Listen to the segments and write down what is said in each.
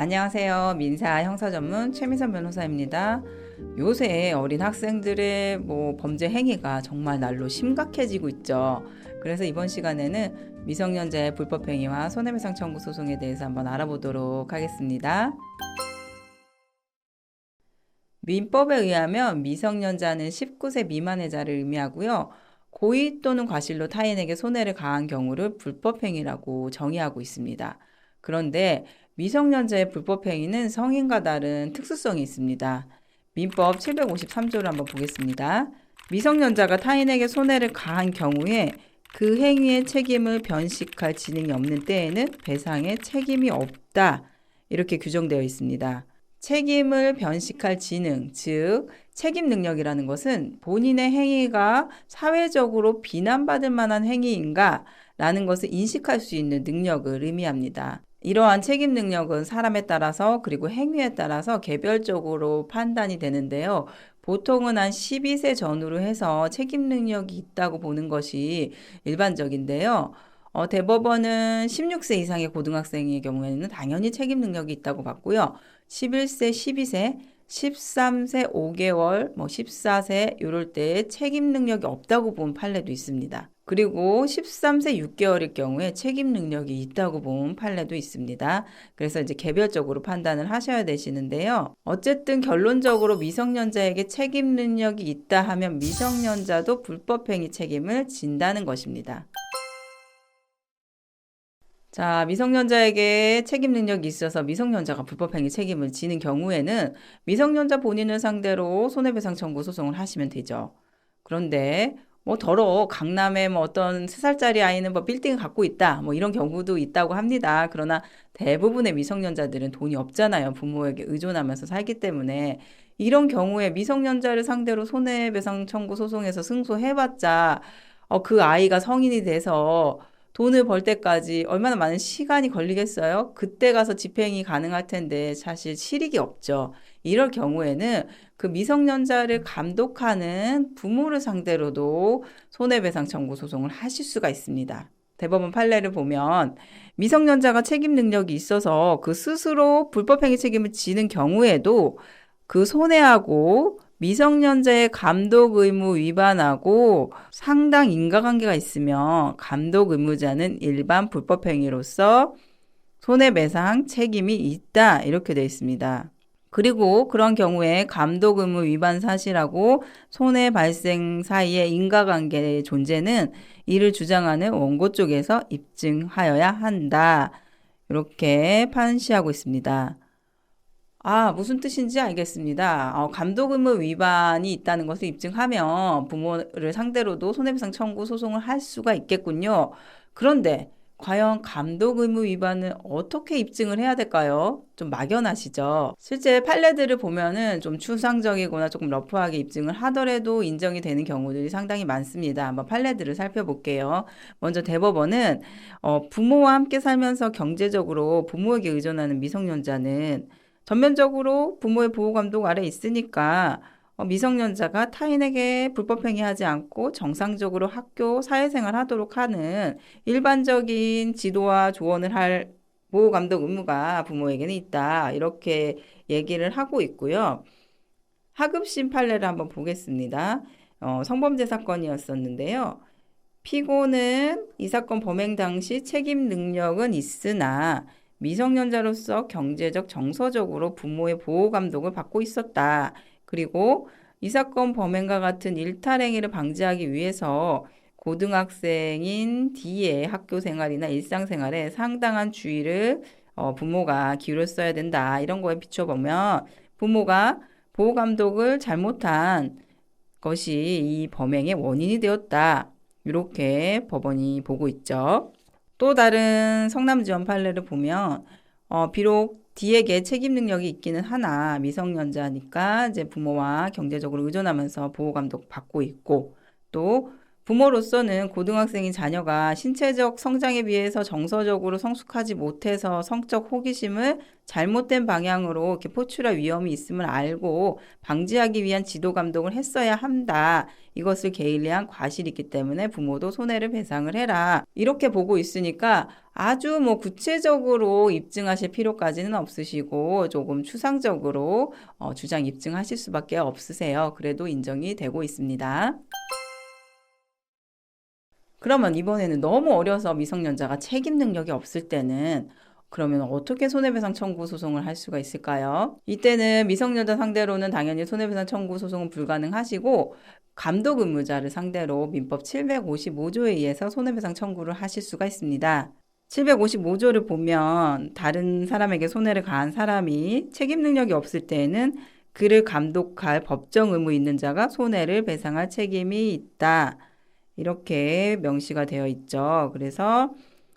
안녕하세요. 민사 형사 전문 최미선 변호사입니다. 요새 어린 학생들의 범죄 행위가 정말 날로 심각해지고 있죠. 그래서 이번 시간에는 미성년자의 불법 행위와 손해배상 청구 소송에 대해서 한번 알아보도록 하겠습니다. 민법에 의하면 미성년자는 19세 미만의 자를 의미하고요. 고의 또는 과실로 타인에게 손해를 가한 경우를 불법행위라고 정의하고 있습니다. 그런데 미성년자의 불법행위는 성인과 다른 특수성이 있습니다. 민법 753조를 한번 보겠습니다. 미성년자가 타인에게 손해를 가한 경우에 그 행위의 책임을 변식할 지능이 없는 때에는 배상의 책임이 없다. 이렇게 규정되어 있습니다. 책임을 변식할 지능, 즉 책임 능력이라는 것은 본인의 행위가 사회적으로 비난받을 만한 행위인가 라는 것을 인식할 수 있는 능력을 의미합니다. 이러한 책임 능력은 사람에 따라서 그리고 행위에 따라서 개별적으로 판단이 되는데요. 보통은 한 12세 전후로 해서 책임 능력이 있다고 보는 것이 일반적인데요. 대법원은 16세 이상의 고등학생의 경우에는 당연히 책임 능력이 있다고 봤고요. 11세, 12세, 13세 5개월, 14세 이럴 때 책임 능력이 없다고 본 판례도 있습니다. 그리고 13세 6개월일 경우에 책임 능력이 있다고 본 판례도 있습니다. 그래서 이제 개별적으로 판단을 하셔야 되시는데요. 어쨌든 결론적으로 미성년자에게 책임 능력이 있다 하면 미성년자도 불법행위 책임을 진다는 것입니다. 자, 미성년자에게 책임 능력이 있어서 미성년자가 불법행위 책임을 지는 경우에는 미성년자 본인을 상대로 손해배상 청구 소송을 하시면 되죠. 그런데 강남에 어떤 3살짜리 아이는 빌딩을 갖고 있다. 이런 경우도 있다고 합니다. 그러나 대부분의 미성년자들은 돈이 없잖아요. 부모에게 의존하면서 살기 때문에. 이런 경우에 미성년자를 상대로 손해배상 청구 소송에서 승소해봤자 그 아이가 성인이 돼서 돈을 벌 때까지 얼마나 많은 시간이 걸리겠어요? 그때 가서 집행이 가능할 텐데 사실 실익이 없죠. 이럴 경우에는 그 미성년자를 감독하는 부모를 상대로도 손해배상 청구 소송을 하실 수가 있습니다. 대법원 판례를 보면 미성년자가 책임 능력이 있어서 그 스스로 불법행위 책임을 지는 경우에도 그 손해하고 미성년자의 감독 의무 위반하고 상당 인과관계가 있으며 감독 의무자는 일반 불법행위로서 손해배상 책임이 있다 이렇게 되어 있습니다. 그리고 그런 경우에 감독 의무 위반 사실하고 손해 발생 사이의 인과관계의 존재는 이를 주장하는 원고 쪽에서 입증하여야 한다. 이렇게 판시하고 있습니다. 무슨 뜻인지 알겠습니다. 감독 의무 위반이 있다는 것을 입증하면 부모를 상대로도 손해배상 청구 소송을 할 수가 있겠군요. 그런데 과연 감독 의무 위반을 어떻게 입증을 해야 될까요? 좀 막연하시죠? 실제 판례들을 보면은 좀 추상적이거나 조금 러프하게 입증을 하더라도 인정이 되는 경우들이 상당히 많습니다. 한번 판례들을 살펴볼게요. 먼저 대법원은 부모와 함께 살면서 경제적으로 부모에게 의존하는 미성년자는 전면적으로 부모의 보호 감독 아래 있으니까 미성년자가 타인에게 불법행위하지 않고 정상적으로 학교, 사회생활 하도록 하는 일반적인 지도와 조언을 할 보호 감독 의무가 부모에게는 있다. 이렇게 얘기를 하고 있고요. 하급심 판례를 한번 보겠습니다. 성범죄 사건이었었는데요. 피고는 이 사건 범행 당시 책임 능력은 있으나 미성년자로서 경제적, 정서적으로 부모의 보호 감독을 받고 있었다. 그리고 이 사건 범행과 같은 일탈행위를 방지하기 위해서 고등학생인 D의 학교 생활이나 일상생활에 상당한 주의를 부모가 기울였어야 된다. 이런 거에 비춰보면 부모가 보호 감독을 잘못한 것이 이 범행의 원인이 되었다. 이렇게 법원이 보고 있죠. 또 다른 성남지원 판례를 보면 비록 D에게 책임 능력이 있기는 하나 미성년자니까 이제 부모와 경제적으로 의존하면서 보호 감독 받고 있고 또 부모로서는 고등학생인 자녀가 신체적 성장에 비해서 정서적으로 성숙하지 못해서 성적 호기심을 잘못된 방향으로 이렇게 포출할 위험이 있음을 알고 방지하기 위한 지도 감독을 했어야 한다. 이것을 게일리한 과실이 있기 때문에 부모도 손해를 배상을 해라. 이렇게 보고 있으니까 아주 구체적으로 입증하실 필요까지는 없으시고 조금 추상적으로 주장 입증하실 수밖에 없으세요. 그래도 인정이 되고 있습니다. 그러면 이번에는 너무 어려서 미성년자가 책임 능력이 없을 때는 그러면 어떻게 손해배상 청구 소송을 할 수가 있을까요? 이때는 미성년자 상대로는 당연히 손해배상 청구 소송은 불가능하시고 감독 의무자를 상대로 민법 755조에 의해서 손해배상 청구를 하실 수가 있습니다. 755조를 보면 다른 사람에게 손해를 가한 사람이 책임 능력이 없을 때에는 그를 감독할 법정 의무 있는 자가 손해를 배상할 책임이 있다. 이렇게 명시가 되어 있죠. 그래서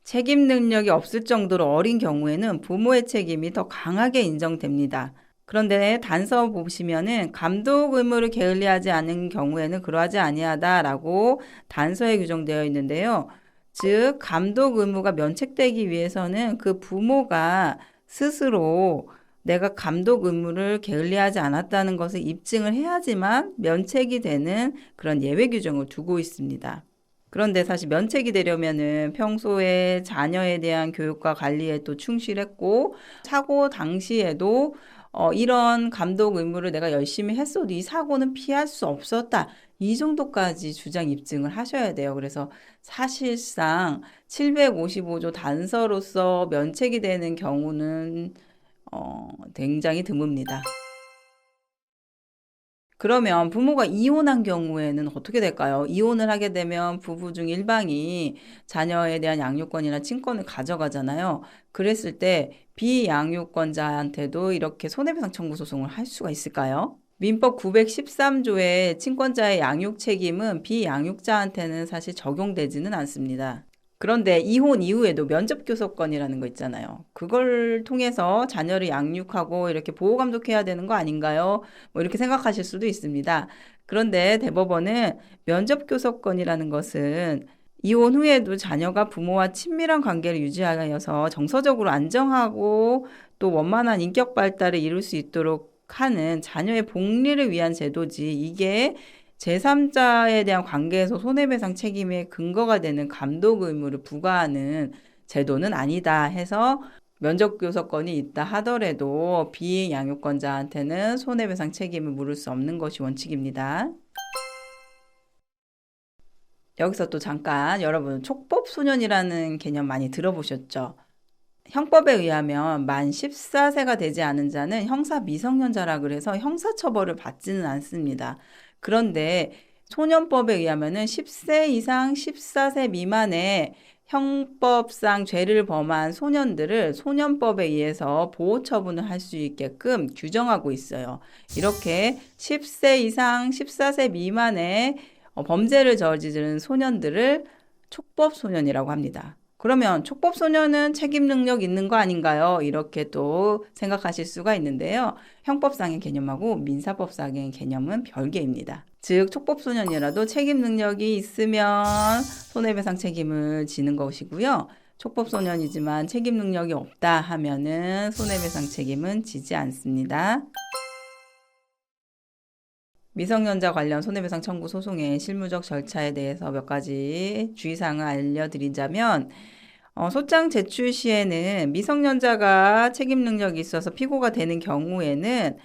책임 능력이 없을 정도로 어린 경우에는 부모의 책임이 더 강하게 인정됩니다. 그런데 단서 보시면은 감독 의무를 게을리하지 않은 경우에는 그러하지 아니하다라고 단서에 규정되어 있는데요. 즉 감독 의무가 면책되기 위해서는 그 부모가 스스로 내가 감독 의무를 게을리하지 않았다는 것을 입증을 해야지만 면책이 되는 그런 예외 규정을 두고 있습니다. 그런데 사실 면책이 되려면은 평소에 자녀에 대한 교육과 관리에 또 충실했고 사고 당시에도 이런 감독 의무를 내가 열심히 했어도 이 사고는 피할 수 없었다. 이 정도까지 주장 입증을 하셔야 돼요. 그래서 사실상 755조 단서로서 면책이 되는 경우는 굉장히 드뭅니다. 그러면 부모가 이혼한 경우에는 어떻게 될까요? 이혼을 하게 되면 부부 중 일방이 자녀에 대한 양육권이나 친권을 가져가잖아요. 그랬을 때 비양육권자한테도 이렇게 손해배상 청구 소송을 할 수가 있을까요? 민법 913조의 친권자의 양육 책임은 비양육자한테는 사실 적용되지는 않습니다. 그런데 이혼 이후에도 면접교섭권이라는 거 있잖아요. 그걸 통해서 자녀를 양육하고 이렇게 보호감독해야 되는 거 아닌가요? 이렇게 생각하실 수도 있습니다. 그런데 대법원은 면접교섭권이라는 것은 이혼 후에도 자녀가 부모와 친밀한 관계를 유지하여서 정서적으로 안정하고 또 원만한 인격 발달을 이룰 수 있도록 하는 자녀의 복리를 위한 제도지 이게 제3자에 대한 관계에서 손해배상 책임의 근거가 되는 감독 의무를 부과하는 제도는 아니다 해서 면접교섭권이 있다 하더라도 비양육권자한테는 손해배상 책임을 물을 수 없는 것이 원칙입니다. 여기서 또 잠깐 여러분 촉법소년이라는 개념 많이 들어보셨죠? 형법에 의하면 만 14세가 되지 않은 자는 형사 미성년자라 그래서 형사처벌을 받지는 않습니다. 그런데 소년법에 의하면은 10세 이상 14세 미만의 형법상 죄를 범한 소년들을 소년법에 의해서 보호 처분을 할 수 있게끔 규정하고 있어요. 이렇게 10세 이상 14세 미만의 범죄를 저지르는 소년들을 촉법소년이라고 합니다. 그러면 촉법소년은 책임 능력 있는 거 아닌가요? 이렇게 또 생각하실 수가 있는데요. 형법상의 개념하고 민사법상의 개념은 별개입니다. 즉 촉법소년이라도 책임 능력이 있으면 손해배상 책임을 지는 것이고요. 촉법소년이지만 책임 능력이 없다 하면은 손해배상 책임은 지지 않습니다. 미성년자 관련 손해배상 청구 소송의 실무적 절차에 대해서 몇 가지 주의사항을 알려드리자면 소장 제출 시에는 미성년자가 책임 능력이 있어서 피고가 되는 경우에는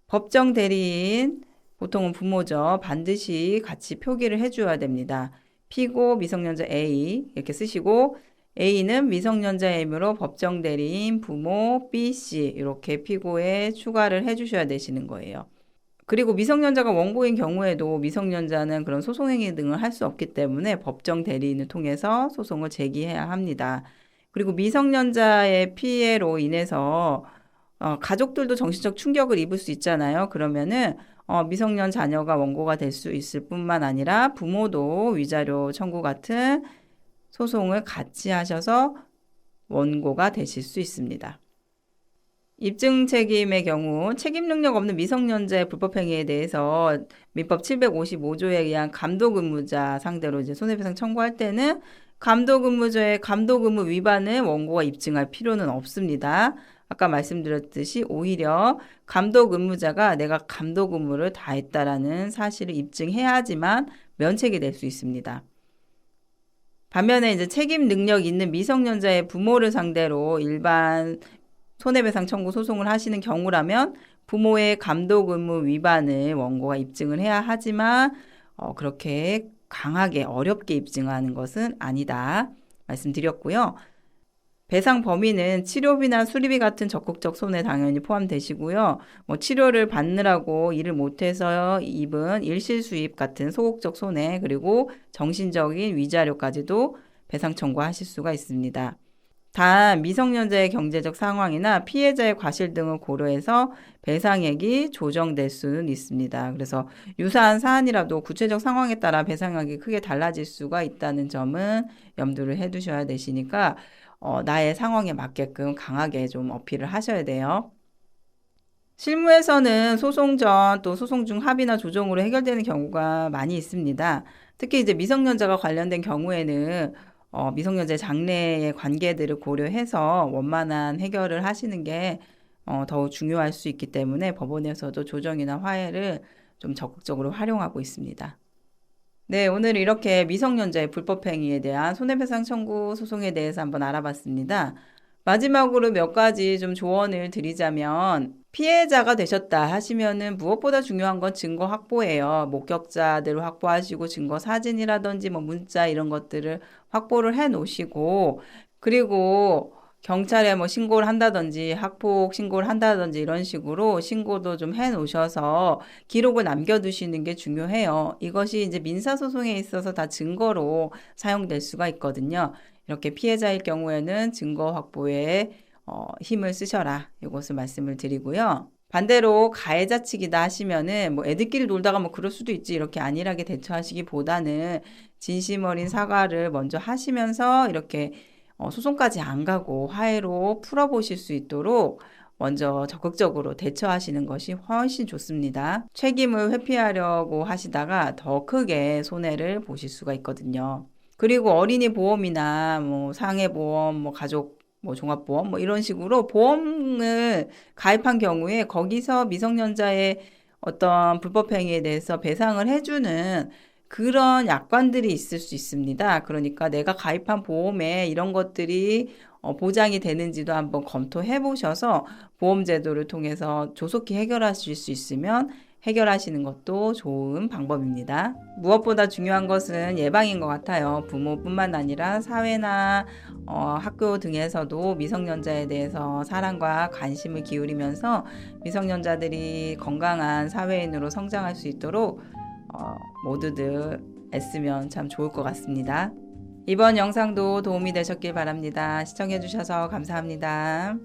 법정 대리인, 보통은 부모죠. 반드시 같이 표기를 해줘야 됩니다. 피고 미성년자 A 이렇게 쓰시고 A는 미성년자의 의무로 법정 대리인, 부모 B씨 이렇게 피고에 추가를 해주셔야 되시는 거예요. 그리고 미성년자가 원고인 경우에도 미성년자는 그런 소송행위 등을 할 수 없기 때문에 법정 대리인을 통해서 소송을 제기해야 합니다. 그리고 미성년자의 피해로 인해서 가족들도 정신적 충격을 입을 수 있잖아요. 그러면은 미성년 자녀가 원고가 될 수 있을 뿐만 아니라 부모도 위자료 청구 같은 소송을 같이 하셔서 원고가 되실 수 있습니다. 입증 책임의 경우 책임 능력 없는 미성년자의 불법행위에 대해서 민법 755조에 의한 감독 의무자 상대로 이제 손해배상 청구할 때는 감독 의무자의 감독 의무 위반을 원고가 입증할 필요는 없습니다. 아까 말씀드렸듯이 오히려 감독 의무자가 내가 감독 의무를 다했다라는 사실을 입증해야지만 면책이 될 수 있습니다. 반면에 이제 책임 능력 있는 미성년자의 부모를 상대로 일반 손해배상 청구 소송을 하시는 경우라면 부모의 감독 의무 위반을 원고가 입증을 해야 하지만 그렇게 강하게 어렵게 입증하는 것은 아니다 말씀드렸고요. 배상 범위는 치료비나 수리비 같은 적극적 손해 당연히 포함되시고요. 치료를 받느라고 일을 못해서 입은 일실수입 같은 소극적 손해 그리고 정신적인 위자료까지도 배상 청구하실 수가 있습니다. 단 미성년자의 경제적 상황이나 피해자의 과실 등을 고려해서 배상액이 조정될 수는 있습니다. 그래서 유사한 사안이라도 구체적 상황에 따라 배상액이 크게 달라질 수가 있다는 점은 염두를 해두셔야 되시니까 나의 상황에 맞게끔 강하게 좀 어필을 하셔야 돼요. 실무에서는 소송 전 또 소송 중 합의나 조정으로 해결되는 경우가 많이 있습니다. 특히 이제 미성년자가 관련된 경우에는 미성년자의 장래의 관계들을 고려해서 원만한 해결을 하시는 게 더욱 중요할 수 있기 때문에 법원에서도 조정이나 화해를 좀 적극적으로 활용하고 있습니다. 네, 오늘 이렇게 미성년자의 불법행위에 대한 손해배상 청구 소송에 대해서 한번 알아봤습니다. 마지막으로 몇 가지 좀 조언을 드리자면 피해자가 되셨다 하시면은 무엇보다 중요한 건 증거 확보예요. 목격자들을 확보하시고 증거 사진이라든지 문자 이런 것들을 확보를 해 놓으시고 그리고 경찰에 신고를 한다든지 학폭 신고를 한다든지 이런 식으로 신고도 좀 해 놓으셔서 기록을 남겨두시는 게 중요해요. 이것이 이제 민사소송에 있어서 다 증거로 사용될 수가 있거든요. 이렇게 피해자일 경우에는 증거 확보에 힘을 쓰셔라. 이것을 말씀을 드리고요. 반대로 가해자 측이다 하시면은 애들끼리 놀다가 그럴 수도 있지 이렇게 안일하게 대처하시기보다는 진심 어린 사과를 먼저 하시면서 이렇게 소송까지 안 가고 화해로 풀어보실 수 있도록 먼저 적극적으로 대처하시는 것이 훨씬 좋습니다. 책임을 회피하려고 하시다가 더 크게 손해를 보실 수가 있거든요. 그리고 어린이 보험이나 상해보험, 가족 종합보험 이런 식으로 보험을 가입한 경우에 거기서 미성년자의 어떤 불법행위에 대해서 배상을 해주는 그런 약관들이 있을 수 있습니다. 그러니까 내가 가입한 보험에 이런 것들이 보장이 되는지도 한번 검토해 보셔서 보험 제도를 통해서 조속히 해결하실 수 있으면 해결하시는 것도 좋은 방법입니다. 무엇보다 중요한 것은 예방인 것 같아요. 부모뿐만 아니라 사회나 학교 등에서도 미성년자에 대해서 사랑과 관심을 기울이면서 미성년자들이 건강한 사회인으로 성장할 수 있도록 모두들 애쓰면 참 좋을 것 같습니다. 이번 영상도 도움이 되셨길 바랍니다. 시청해주셔서 감사합니다.